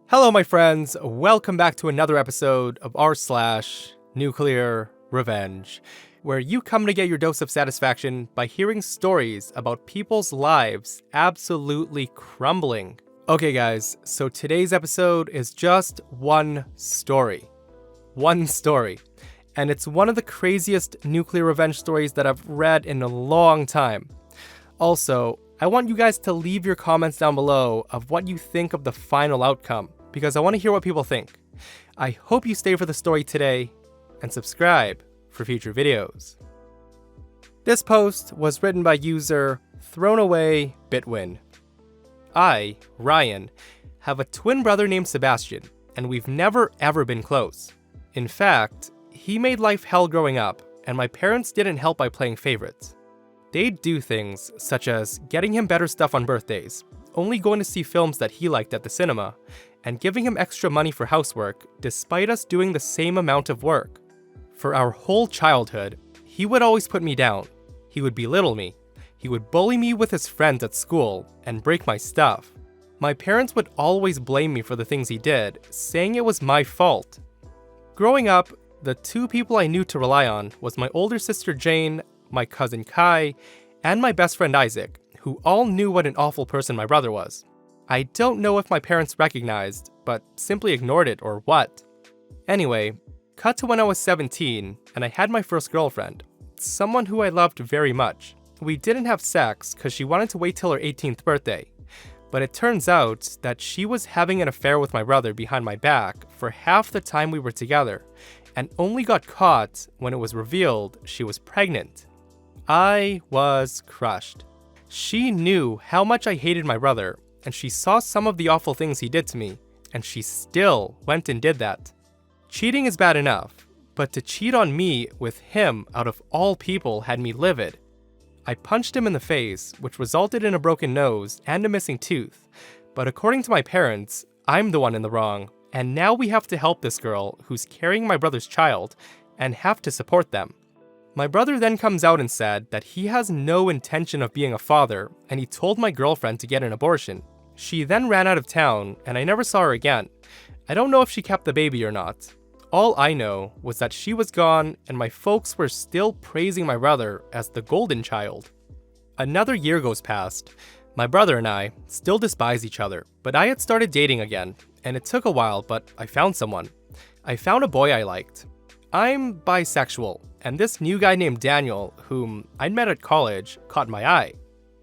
Hello, my friends. Welcome back to another episode of r/Nuclear Revenge, where you come to get your dose of satisfaction by hearing stories about people's lives absolutely crumbling. Okay, guys, so today's episode is just one story. One story. And it's one of the craziest nuclear revenge stories that I've read in a long time. Also, I want you guys to leave your comments down below of what you think of the final outcome, because I want to hear what people think. I hope you stay for the story today, and subscribe for future videos. This post was written by user ThrownAwayBitwin. I, Ryan, have a twin brother named Sebastian, and we've never ever been close. In fact, he made life hell growing up, and my parents didn't help by playing favorites. They'd do things such as getting him better stuff on birthdays, only going to see films that he liked at the cinema, and giving him extra money for housework despite us doing the same amount of work. For our whole childhood, he would always put me down. He would belittle me. He would bully me with his friends at school and break my stuff. My parents would always blame me for the things he did, saying it was my fault. Growing up, the two people I knew to rely on was my older sister Jane, my cousin Kai, and my best friend Isaac, who all knew what an awful person my brother was. I don't know if my parents recognized, but simply ignored it or what. Anyway, cut to when I was 17, and I had my first girlfriend, someone who I loved very much. We didn't have sex because she wanted to wait till her 18th birthday, but it turns out that she was having an affair with my brother behind my back for half the time we were together, and only got caught when it was revealed she was pregnant. I was crushed. She knew how much I hated my brother, and she saw some of the awful things he did to me, and she still went and did that. Cheating is bad enough, but to cheat on me with him out of all people had me livid. I punched him in the face, which resulted in a broken nose and a missing tooth, but according to my parents, I'm the one in the wrong, and now we have to help this girl who's carrying my brother's child and have to support them. My brother then comes out and said that he has no intention of being a father, and he told my girlfriend to get an abortion. She then ran out of town, and I never saw her again. I don't know if she kept the baby or not. All I know was that she was gone, and my folks were still praising my brother as the golden child. Another year goes past. My brother and I still despise each other, but I had started dating again, and it took a while, but I found someone. I found a boy I liked. I'm bisexual, and this new guy named Daniel, whom I'd met at college, caught my eye.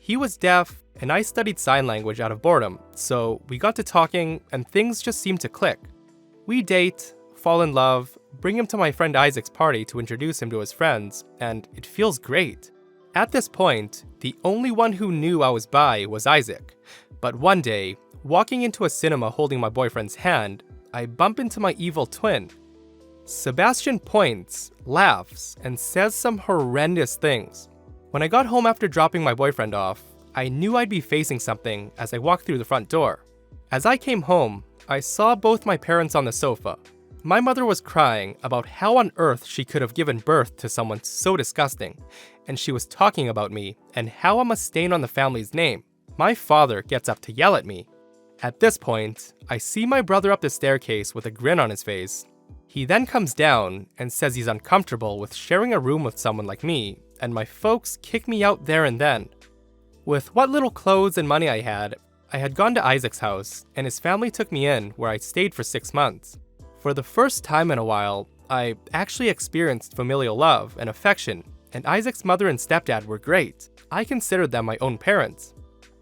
He was deaf, and I studied sign language out of boredom, so we got to talking, and things just seemed to click. We date, fall in love, bring him to my friend Isaac's party to introduce him to his friends, and it feels great. At this point, the only one who knew I was bi was Isaac, but one day, walking into a cinema holding my boyfriend's hand, I bump into my evil twin. Sebastian points, laughs, and says some horrendous things. When I got home after dropping my boyfriend off, I knew I'd be facing something as I walked through the front door. As I came home, I saw both my parents on the sofa. My mother was crying about how on earth she could have given birth to someone so disgusting, and she was talking about me and how I'm a stain on the family's name. My father gets up to yell at me. At this point, I see my brother up the staircase with a grin on his face. He then comes down and says he's uncomfortable with sharing a room with someone like me, and my folks kick me out there and then. With what little clothes and money I had gone to Isaac's house, and his family took me in, where I stayed for 6 months. For the first time in a while, I actually experienced familial love and affection, and Isaac's mother and stepdad were great. I considered them my own parents.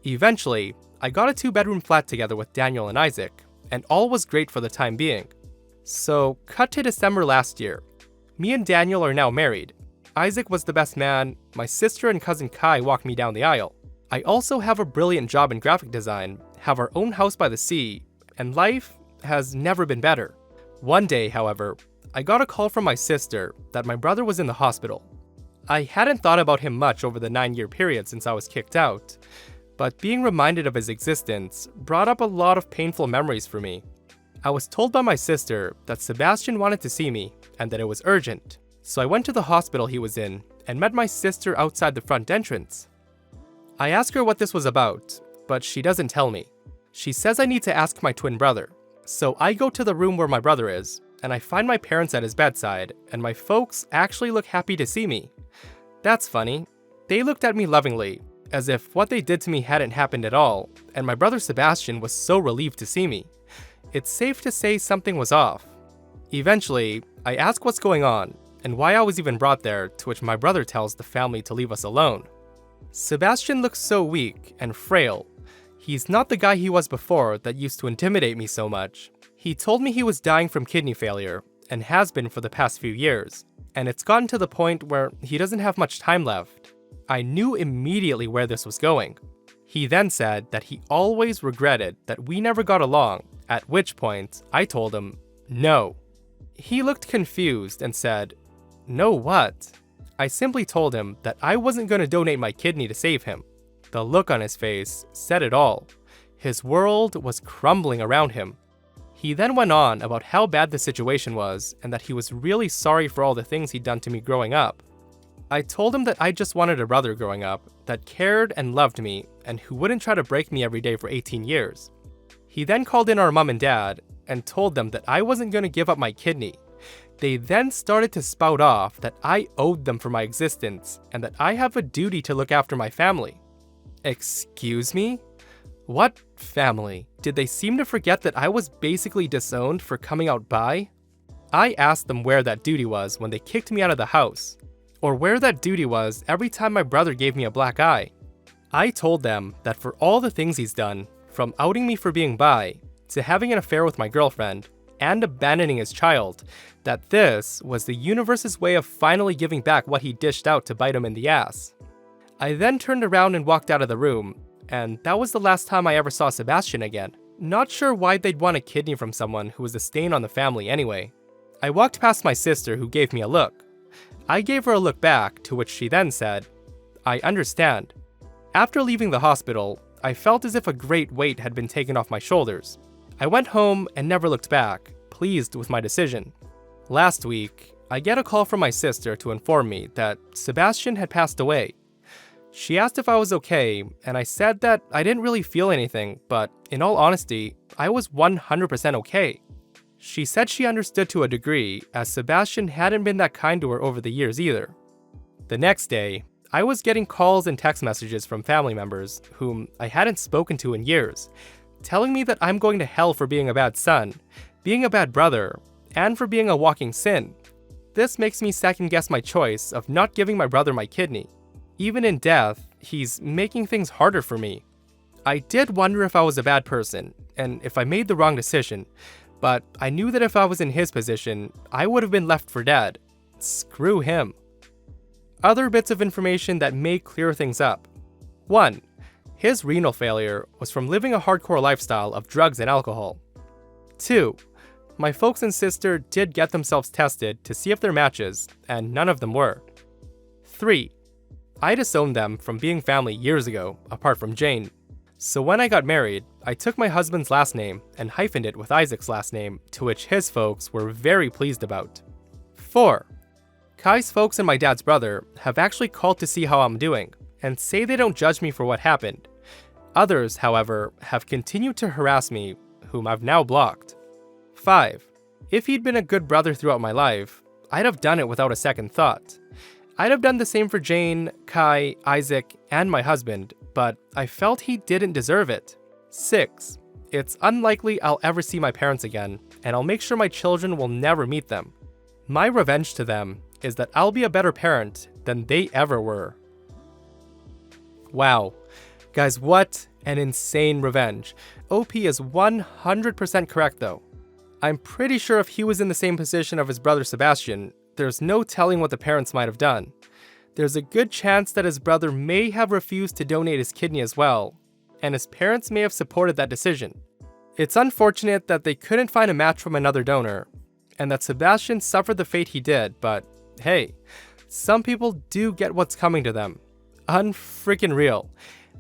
Eventually, I got a 2-bedroom flat together with Daniel and Isaac, and all was great for the time being. So, cut to December last year. Me and Daniel are now married. Isaac was the best man, my sister and cousin Kai walked me down the aisle. I also have a brilliant job in graphic design, have our own house by the sea, and life has never been better. One day, however, I got a call from my sister that my brother was in the hospital. I hadn't thought about him much over the 9-year period since I was kicked out, but being reminded of his existence brought up a lot of painful memories for me. I was told by my sister that Sebastian wanted to see me and that it was urgent, so I went to the hospital he was in and met my sister outside the front entrance. I asked her what this was about, but she doesn't tell me. She says I need to ask my twin brother. So I go to the room where my brother is, and I find my parents at his bedside, and my folks actually look happy to see me. That's funny. They looked at me lovingly, as if what they did to me hadn't happened at all, and my brother Sebastian was so relieved to see me. It's safe to say something was off. Eventually, I ask what's going on, and why I was even brought there, to which my brother tells the family to leave us alone. Sebastian looks so weak and frail. He's not the guy he was before that used to intimidate me so much. He told me he was dying from kidney failure, and has been for the past few years, and it's gotten to the point where he doesn't have much time left. I knew immediately where this was going. He then said that he always regretted that we never got along, at which point I told him, no. He looked confused and said, no what? I simply told him that I wasn't going to donate my kidney to save him. The look on his face said it all. His world was crumbling around him. He then went on about how bad the situation was and that he was really sorry for all the things he'd done to me growing up. I told him that I just wanted a brother growing up that cared and loved me and who wouldn't try to break me every day for 18 years. He then called in our mom and dad and told them that I wasn't going to give up my kidney. They then started to spout off that I owed them for my existence and that I have a duty to look after my family. Excuse me? What family? Did they seem to forget that I was basically disowned for coming out bi? I asked them where that duty was when they kicked me out of the house, or where that duty was every time my brother gave me a black eye. I told them that for all the things he's done, from outing me for being bi, to having an affair with my girlfriend, and abandoning his child, that this was the universe's way of finally giving back what he dished out to bite him in the ass. I then turned around and walked out of the room, and that was the last time I ever saw Sebastian again. Not sure why they'd want a kidney from someone who was a stain on the family anyway. I walked past my sister, who gave me a look. I gave her a look back, to which she then said, I understand. After leaving the hospital, I felt as if a great weight had been taken off my shoulders. I went home and never looked back, pleased with my decision. Last week, I get a call from my sister to inform me that Sebastian had passed away. She asked if I was okay, and I said that I didn't really feel anything, but in all honesty, I was 100% okay. She said she understood to a degree, as Sebastian hadn't been that kind to her over the years either. The next day, I was getting calls and text messages from family members, whom I hadn't spoken to in years, telling me that I'm going to hell for being a bad son, being a bad brother, and for being a walking sin. This makes me second guess my choice of not giving my brother my kidney. Even in death, he's making things harder for me. I did wonder if I was a bad person, and if I made the wrong decision, but I knew that if I was in his position, I would have been left for dead. Screw him. Other bits of information that may clear things up. 1. His renal failure was from living a hardcore lifestyle of drugs and alcohol. 2. My folks and sister did get themselves tested to see if they're matches, and none of them were. 3. I disowned them from being family years ago, apart from Jane. So when I got married, I took my husband's last name and hyphened it with Isaac's last name, to which his folks were very pleased about. 4. Kai's folks and my dad's brother have actually called to see how I'm doing, and say they don't judge me for what happened. Others, however, have continued to harass me, whom I've now blocked. 5. If he'd been a good brother throughout my life, I'd have done it without a second thought. I'd have done the same for Jane, Kai, Isaac, and my husband, but I felt he didn't deserve it. 6. It's unlikely I'll ever see my parents again, and I'll make sure my children will never meet them. My revenge to them is that I'll be a better parent than they ever were. Wow. Guys, what an insane revenge. OP is 100% correct though. I'm pretty sure if he was in the same position of his brother Sebastian, there's no telling what the parents might have done. There's a good chance that his brother may have refused to donate his kidney as well, and his parents may have supported that decision. It's unfortunate that they couldn't find a match from another donor, and that Sebastian suffered the fate he did, but hey, some people do get what's coming to them. Unfreaking real.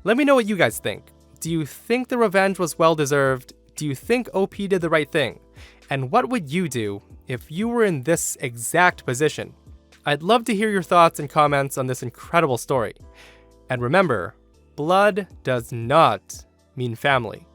Let me know what you guys think. Do you think the revenge was well deserved? Do you think OP did the right thing? And what would you do if you were in this exact position? I'd love to hear your thoughts and comments on this incredible story. And remember, blood does not mean family.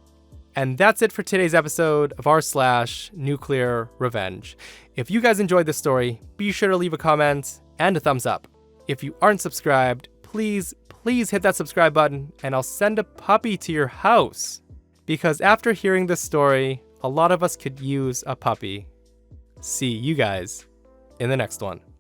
And that's it for today's episode of r/nuclear revenge. If you guys enjoyed this story, be sure to leave a comment and a thumbs up. If you aren't subscribed, please hit that subscribe button and I'll send a puppy to your house. Because after hearing this story, a lot of us could use a puppy. See you guys in the next one.